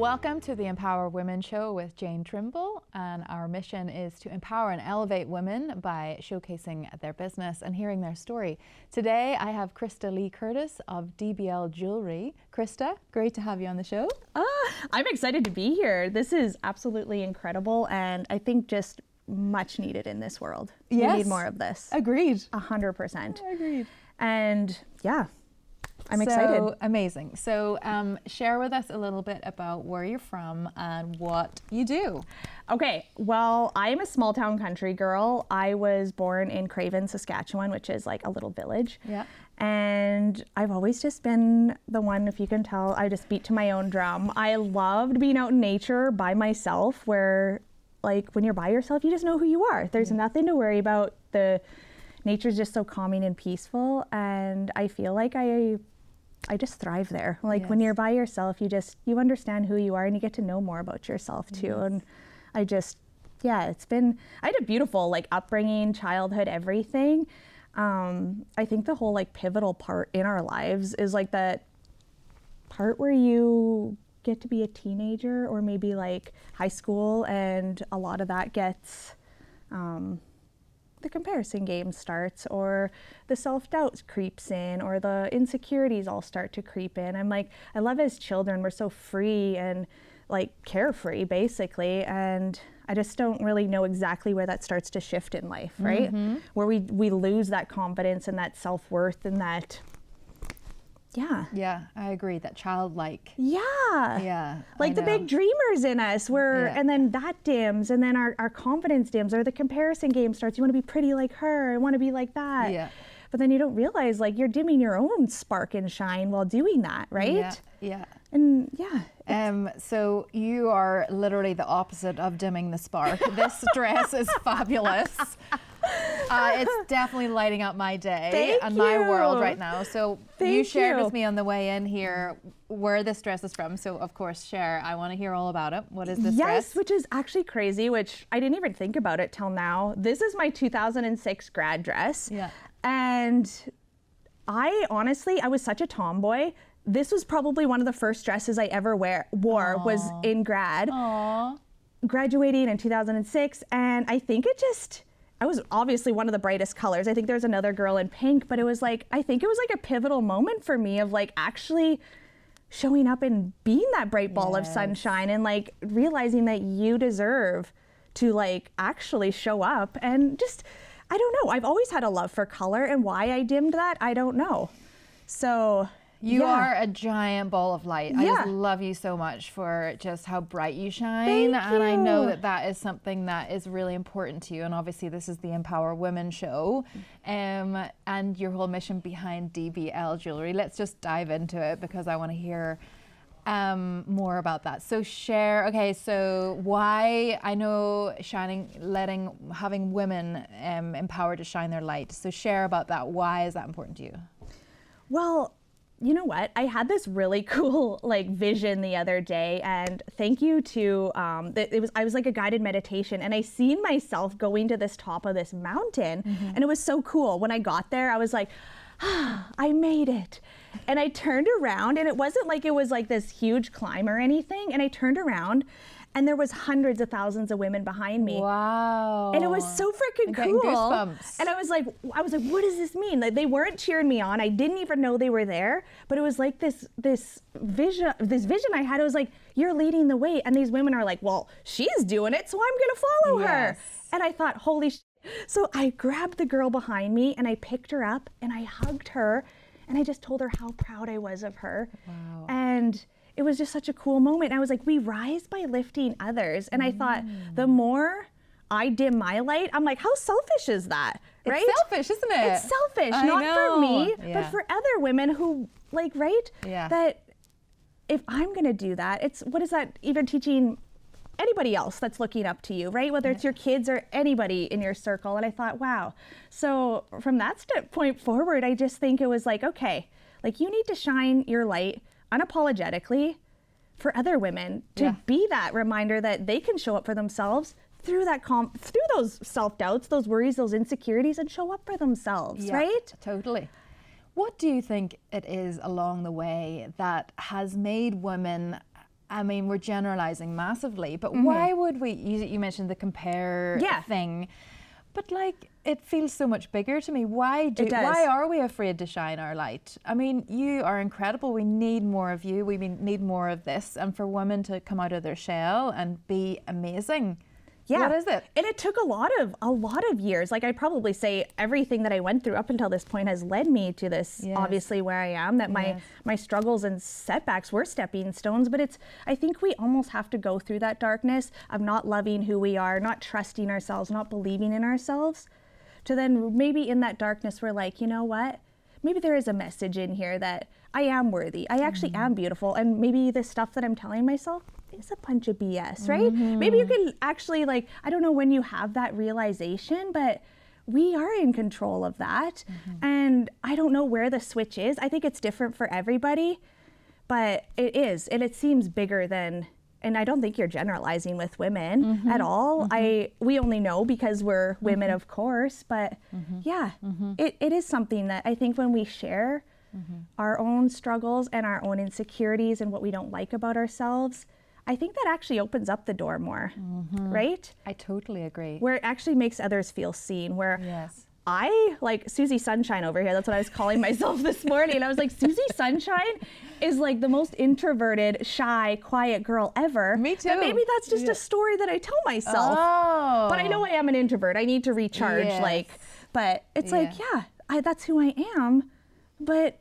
Welcome to the Empower Women Show with Jane Trimble, and our mission is to empower and elevate women by showcasing their business and hearing their story. Today I have Krista Lee Curtis of DBL Jewellery. Krista, great to have you on the show. I'm excited to be here. This is absolutely incredible, and I think just much needed in this world. Yes. We need more of this. Agreed. 100%. Agreed. And yeah, I'm excited. Amazing. So share with us a little bit about where you're from and what you do. Okay, well, I'm a small town country girl. I was born in Craven, Saskatchewan, which is like a little village. Yeah. And I've always just been the one, if you can tell, I just beat to my own drum. I loved being out in nature by myself, where like when you're by yourself, you just know who you are. There's nothing to worry about. The nature's just so calming and peaceful. And I feel like I just thrive there. Like when you're by yourself, you understand who you are and you get to know more about yourself too. And I had a beautiful like upbringing, childhood, everything. I think the whole like pivotal part in our lives is like that part where you get to be a teenager or maybe like high school, and a lot of that gets the comparison game starts, or the self-doubt creeps in, or the insecurities all start to creep in. I love as children, we're so free and like carefree basically, and I just don't really know exactly where that starts to shift in life, right? Where we lose that confidence and that self-worth and that, Yeah, I agree, that childlike. Like the big dreamers in us and then that dims, and then our confidence dims, or the comparison game starts. You want to be pretty like her, I want to be like that. But then you don't realize like you're dimming your own spark and shine while doing that, right? And so you are literally the opposite of dimming the spark. This dress is fabulous. It's definitely lighting up my day and my world right now. So you shared with me on the way in here where this dress is from. So of course, share. I want to hear all about it. What is this dress? Yes, which is actually crazy, which I didn't even think about it till now. This is my 2006 grad dress. And I was such a tomboy. This was probably one of the first dresses I ever wore was in grad. Graduating in 2006, and I think I was obviously one of the brightest colors. I think there's another girl in pink, but I think it was like a pivotal moment for me of like actually showing up and being that bright ball of sunshine, and like realizing that you deserve to like actually show up. And just, I don't know, I've always had a love for color, and why I dimmed that, I don't know. So you are a giant ball of light. I just love you so much for just how bright you shine. Thank you. I know that that is something that is really important to you. And obviously this is the Empower Women Show, and your whole mission behind DBL Jewellery. Let's just dive into it, because I want to hear more about that. So share, so why, I know having women empowered to shine their light. So share about that. Why is that important to you? Well, you know what? I had this really cool like vision the other day, and thank you to I was like a guided meditation, and I seen myself going to this top of this mountain, and it was so cool. When I got there, I was like, I made it. And I turned around, and it wasn't like it was like this huge climb or anything. And I turned around, and there was hundreds of thousands of women behind me. Wow. And it was so freaking cool. Goosebumps. And I was like, what does this mean? Like, they weren't cheering me on. I didn't even know they were there. But it was like this vision I had. It was like, you're leading the way. And these women are like, well, she's doing it, so I'm gonna follow her. And I thought, holy shit. So I grabbed the girl behind me, and I picked her up, and I hugged her, and I just told her how proud I was of her. Wow. And it was just such a cool moment. And I was like, we rise by lifting others. And I thought, the more I dim my light, I'm like, how selfish is that? Right? It's selfish, isn't it? It's selfish, not for me, but for other women who like, that if I'm gonna do that, what is that even teaching anybody else that's looking up to you, right? Whether it's your kids or anybody in your circle. And I thought, wow. So from that point forward, I just think it was like, okay, like you need to shine your light unapologetically for other women, to be that reminder that they can show up for themselves through that through those self-doubts, those worries, those insecurities, and show up for themselves, right? Totally. What do you think it is along the way that has made women I mean, we're generalizing massively, but why would we, you mentioned the compare thing, but like, it feels so much bigger to me. Why are we afraid to shine our light? I mean, you are incredible. We need more of you. We need more of this. And for women to come out of their shell and be amazing. Yeah. What is it? And it took a lot of years. Like, I'd probably say everything that I went through up until this point has led me to this, obviously, where I am, that my struggles and setbacks were stepping stones. But I think we almost have to go through that darkness of not loving who we are, not trusting ourselves, not believing in ourselves, to then maybe in that darkness, we're like, you know what? Maybe there is a message in here that I am worthy. I actually am beautiful. And maybe the stuff that I'm telling myself is a bunch of BS, right? Maybe you can actually, like, I don't know when you have that realization, but we are in control of that. And I don't know where the switch is. I think it's different for everybody, but it is. And it seems bigger than, and I don't think you're generalizing with women at all. We only know because we're women, of course, but it is something that I think when we share our own struggles and our own insecurities and what we don't like about ourselves, I think that actually opens up the door more, right? I totally agree. Where it actually makes others feel seen, where I, like Susie Sunshine over here, that's what I was calling myself this morning. I was like, Susie Sunshine is like the most introverted, shy, quiet girl ever. Me too. But maybe that's just a story that I tell myself. Oh. But I know I am an introvert. I need to recharge, but it's like, that's who I am, but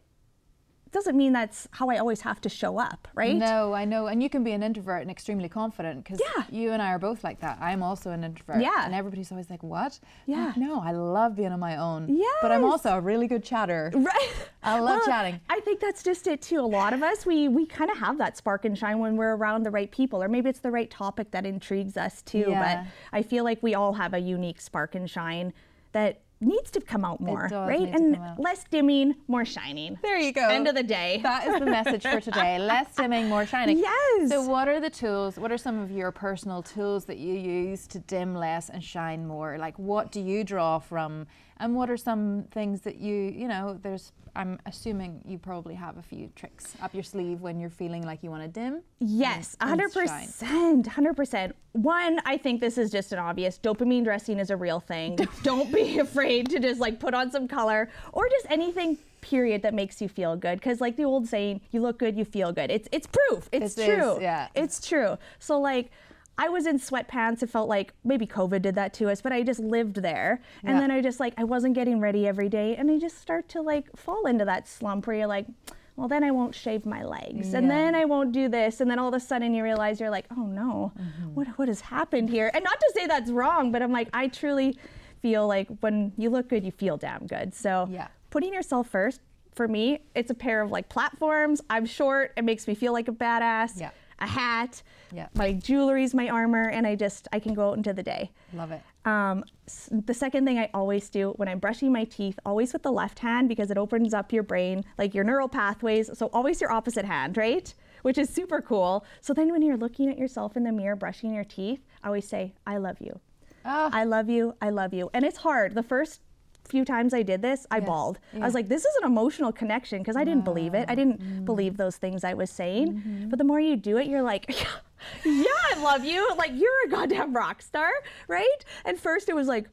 doesn't mean that's how I always have to show up, right? No, I know. And you can be an introvert and extremely confident, because you and I are both like that. I'm also an introvert. Yeah. And everybody's always like, what? Yeah. Like, no, I love being on my own. Yes. But I'm also a really good chatter. Right. I love chatting. I think that's just it too. A lot of us, we kind of have that spark and shine when we're around the right people, or maybe it's the right topic that intrigues us too. But I feel like we all have a unique spark and shine that needs to come out more, right? And less dimming, more shining. There you go. End of the day. That is the message for today. Less dimming, more shining. Yes. So what are the tools? What are some of your personal tools that you use to dim less and shine more? Like, what do you draw from? And what are some things that I'm assuming you probably have a few tricks up your sleeve when you're feeling like you want to dim? Yes, 100%, 100%. One, I think this is just an obvious, dopamine dressing is a real thing. Don't be afraid to just like put on some color or just anything, period, that makes you feel good. Because like the old saying, you look good, you feel good. It's proof. It's true. It's true. So like, I was in sweatpants. It felt like maybe COVID did that to us, but I just lived there. And then I wasn't getting ready every day. And I just start to like fall into that slump where you're like, well, then I won't shave my legs. And then I won't do this. And then all of a sudden you realize you're like, oh no, what has happened here? And not to say that's wrong, but I'm like, I truly feel like when you look good, you feel damn good. So putting yourself first, for me, it's a pair of like platforms. I'm short. It makes me feel like a badass. Yeah. A hat, my jewelry's my armor, and I can go out into the day. Love it. The second thing I always do when I'm brushing my teeth, always with the left hand, because it opens up your brain, like your neural pathways. So always your opposite hand, right? Which is super cool. So then when you're looking at yourself in the mirror, brushing your teeth, I always say, I love you. Oh. I love you. I love you. And it's hard. The first few times I did this, I bawled. I was like, this is an emotional connection, because I didn't believe it. I didn't believe those things I was saying. But the more you do it, you're like, yeah, I love you. Like, you're a goddamn rock star, right? And first it was like,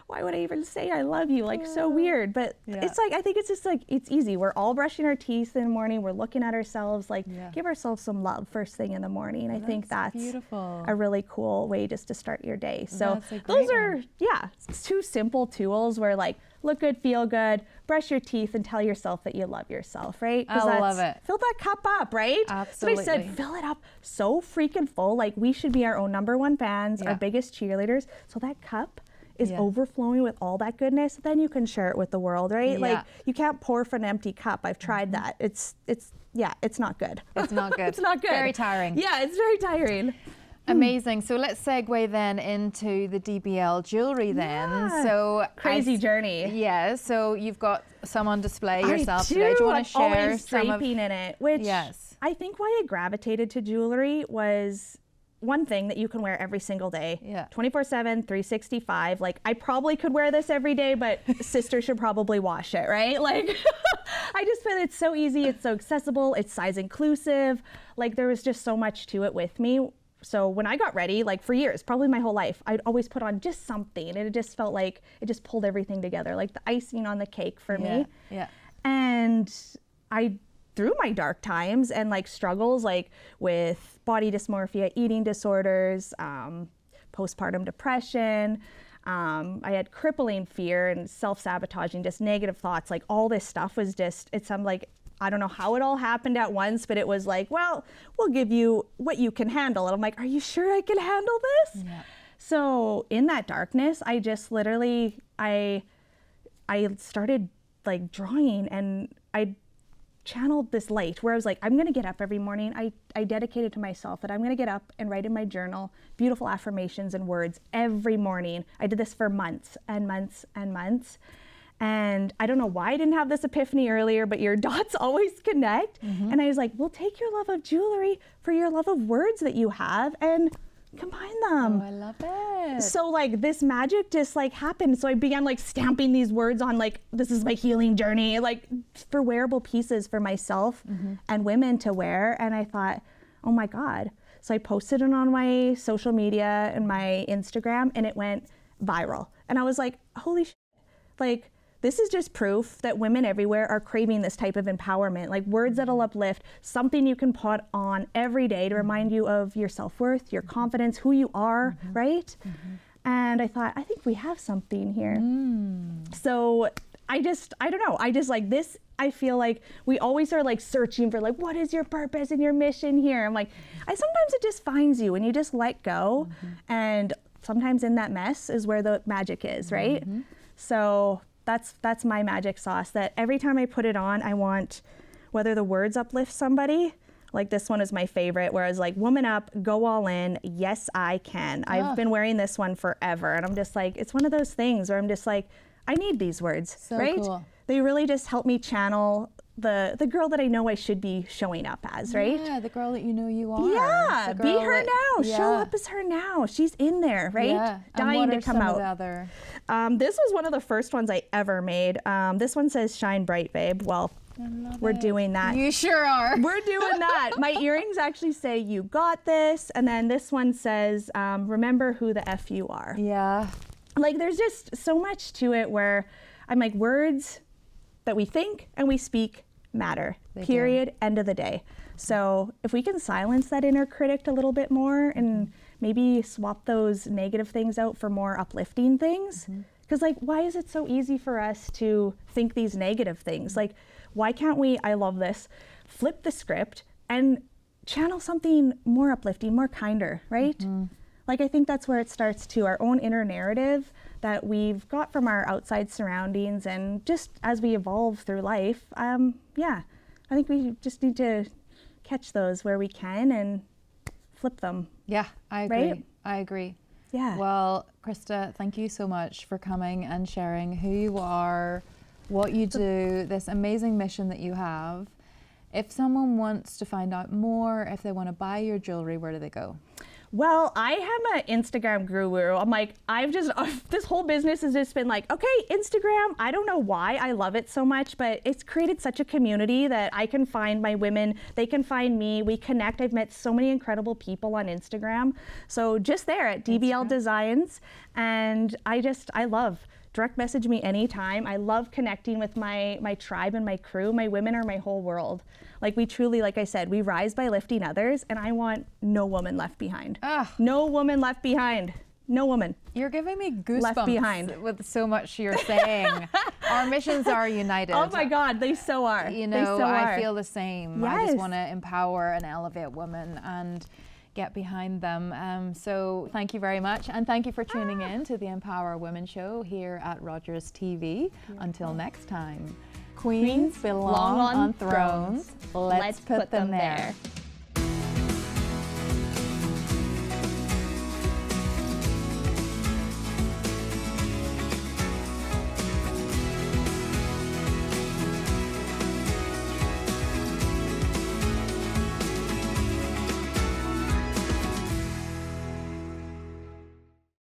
why would I even say I love you? Like, so weird. But it's like, I think it's just like, it's easy. We're all brushing our teeth in the morning. We're looking at ourselves, like, give ourselves some love first thing in the morning. I think that's beautiful. A really cool way just to start your day. So those are, two simple tools where like, look good, feel good, brush your teeth, and tell yourself that you love yourself, right? I love it. Fill that cup up, right? Absolutely. So I said, fill it up so freaking full. Like, we should be our own #1 fans, our biggest cheerleaders. So that cup is overflowing with all that goodness, then you can share it with the world, right? Like, you can't pour from an empty cup. I've tried that. It's not good. It's not good. It's not good. Very tiring. Yeah, it's very tiring. Amazing. So let's segue then into the DBL jewelry then. Yeah. So crazy journey. Yeah. So you've got some on display yourself today. Do you want to I'm share always some draping in it? Which I think why I gravitated to jewelry was one thing that you can wear every single day, Yeah. 24/7, 365. Like, I probably could wear this every day, but sister should probably wash it, right? Like, I just feel it's so easy, it's so accessible, it's size inclusive. Like, there was just so much to it with me. So when I got ready, like for years, probably my whole life, I'd always put on just something, and it just felt like it just pulled everything together, like the icing on the cake for me. Yeah. And I, through my dark times and like struggles like with body dysmorphia, eating disorders, postpartum depression, I had crippling fear and self-sabotaging, just negative thoughts, like all this stuff was just, I don't know how it all happened at once, but it was like, well, we'll give you what you can handle. And I'm like, are you sure I can handle this? Yeah. So in that darkness, I just literally, I started like drawing, and I channeled this light where I was like, I'm going to get up every morning. I dedicated to myself that I'm going to get up and write in my journal beautiful affirmations and words every morning. I did this for months and months and months. And I don't know why I didn't have this epiphany earlier, but your dots always connect. Mm-hmm. And I was like, well, take your love of jewelry for your love of words that you have and combine them. Oh, I love it. So like this magic just like happened. So I began like stamping these words on like, this is my healing journey, like for wearable pieces for myself and women to wear. And I thought, oh my God. So I posted it on my social media and my Instagram, and it went viral. And I was like, holy shit, like, this is just proof that women everywhere are craving this type of empowerment, like words that'll uplift, something you can put on every day to remind you of your self-worth, your confidence, who you are, right? And I thought, I think we have something here. So I don't know, I just like this, I feel like we always are like searching for like, what is your purpose and your mission here? I'm like, sometimes it just finds you and you just let go. And sometimes in that mess is where the magic is, right? So that's my magic sauce, that every time I put it on, I want, whether the words uplift somebody, like this one is my favorite, where I was like, woman up, go all in, yes, I can. I've been wearing this one forever. And I'm just like, it's one of those things where I'm just like, I need these words, So right? cool. They really just help me channel the girl that I know I should be showing up as, right? Yeah, the girl that you know you are. Yeah, The be girl her that- now. yeah. Show up as her now. She's in there, right? Yeah. And Dying what to are come some of out. the other? This was one of the first ones I ever made. This one says shine bright, babe. Well, we're doing that. You sure are. We're doing that. My earrings actually say you got this. And then this one says remember who the F you are. Yeah. Like there's just so much to it where I'm like, words that we think and we speak matter, They do. period, end of the day. So if we can silence that inner critic a little bit more and maybe swap those negative things out for more uplifting things. Because like, why is it so easy for us to think these negative things? Like, why can't we, I love this, flip the script and channel something more uplifting, more kinder, right? Like, I think that's where it starts too, our own inner narrative that we've got from our outside surroundings, and just as we evolve through life, yeah, I think we just need to catch those where we can and flip them. Yeah, I agree. Right? I agree. Yeah. Well, Krista, thank you so much for coming and sharing who you are, what you do, this amazing mission that you have. If someone wants to find out more, if they want to buy your jewelry, where do they go? Well, I am an Instagram guru. I'm like, this whole business has just been like, okay, Instagram, I don't know why I love it so much, but it's created such a community that I can find my women, they can find me, we connect. I've met so many incredible people on Instagram. So just there at DBL Designs, and I love direct message me anytime. I love connecting with my tribe and my crew. My women are my whole world. Like we truly, like I said, we rise by lifting others, and I want no woman left behind. No woman left behind. No woman. You're giving me goosebumps Left behind. with so much you're saying. Our missions are united. Oh my God, they so are. You They know, so I are. feel the same. I Yes. just want to empower and elevate women and get behind them. So thank you very much. And thank you for tuning in to the Empower Women Show here at Rogers TV. Until next time. Queens belong on thrones. Let's put them there.